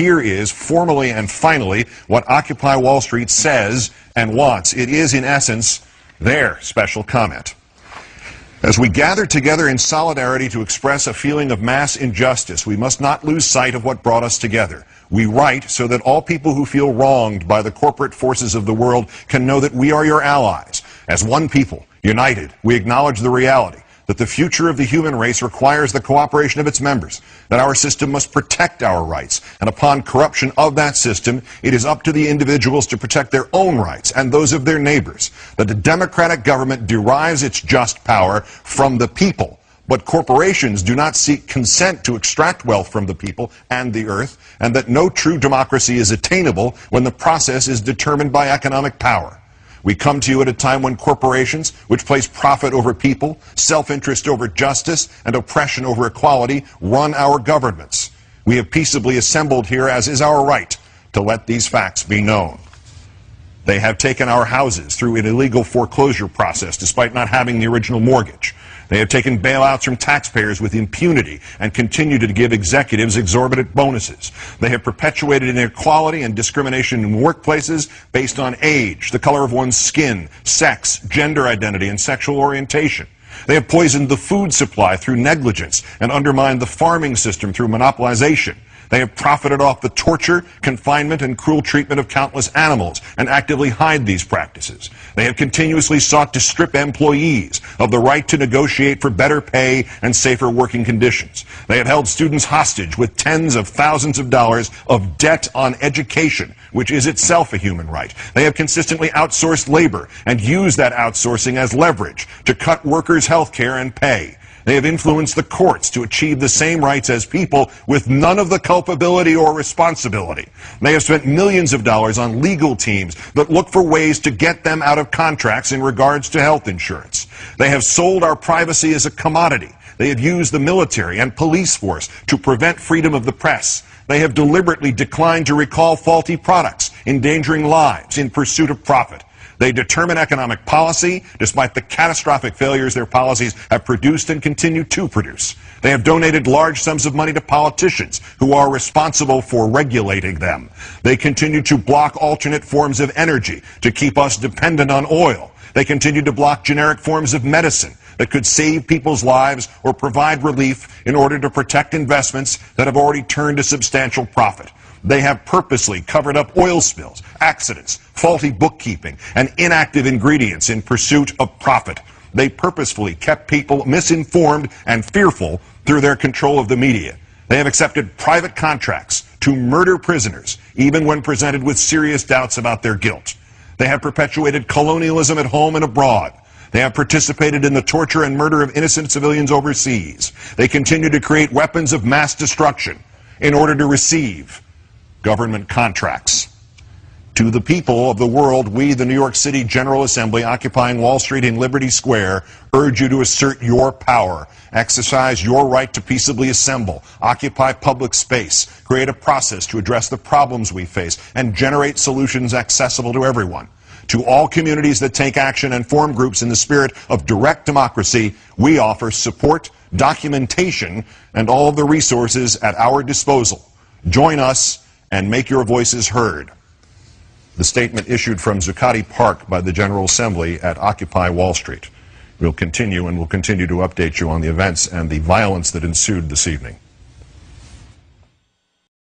here is, formally and finally, what Occupy Wall Street says and wants. It is, in essence, their special comment. As we gather together in solidarity to express a feeling of mass injustice, we must not lose sight of what brought us together. We write so that all people who feel wronged by the corporate forces of the world can know that we are your allies. As one people, united, we acknowledge the reality that the future of the human race requires the cooperation of its members, that our system must protect our rights, and upon corruption of that system, it is up to the individuals to protect their own rights and those of their neighbors, that the democratic government derives its just power from the people, but corporations do not seek consent to extract wealth from the people and the earth, and that no true democracy is attainable when the process is determined by economic power. We come to you at a time when corporations, which place profit over people, self-interest over justice, and oppression over equality, run our governments. We have peaceably assembled here, as is our right, to let these facts be known. They have taken our houses through an illegal foreclosure process despite not having the original mortgage. They have taken bailouts from taxpayers with impunity and continue to give executives exorbitant bonuses. They have perpetuated inequality and discrimination in workplaces based on age, the color of one's skin, sex, gender identity, and sexual orientation. They have poisoned the food supply through negligence and undermined the farming system through monopolization. They have profited off the torture, confinement, and cruel treatment of countless animals and actively hide these practices. They have continuously sought to strip employees of the right to negotiate for better pay and safer working conditions. They have held students hostage with tens of thousands of dollars of debt on education, which is itself a human right. They have consistently outsourced labor and used that outsourcing as leverage to cut workers' health care and pay. They have influenced the courts to achieve the same rights as people with none of the culpability or responsibility. They have spent millions of dollars on legal teams that look for ways to get them out of contracts in regards to health insurance. They have sold our privacy as a commodity. They have used the military and police force to prevent freedom of the press. They have deliberately declined to recall faulty products, endangering lives in pursuit of profit. They determine economic policy despite the catastrophic failures their policies have produced and continue to produce. They have donated large sums of money to politicians who are responsible for regulating them. They continue to block alternate forms of energy to keep us dependent on oil. They continue to block generic forms of medicine that could save people's lives or provide relief in order to protect investments that have already turned a substantial profit. They have purposely covered up oil spills, accidents, faulty bookkeeping, and inactive ingredients in pursuit of profit. They purposefully kept people misinformed and fearful through their control of the media. They have accepted private contracts to murder prisoners, even when presented with serious doubts about their guilt. They have perpetuated colonialism at home and abroad. They have participated in the torture and murder of innocent civilians overseas. They continue to create weapons of mass destruction in order to receive government contracts. To the people of the world, we, the New York City General Assembly, occupying Wall Street and Liberty Square, urge you to assert your power, exercise your right to peaceably assemble, occupy public space, create a process to address the problems we face, and generate solutions accessible to everyone. To all communities that take action and form groups in the spirit of direct democracy, we offer support, documentation, and all of the resources at our disposal. Join us and make your voices heard. The statement issued from Zuccotti Park by the General Assembly at Occupy Wall Street. We'll continue to update you on the events and the violence that ensued this evening.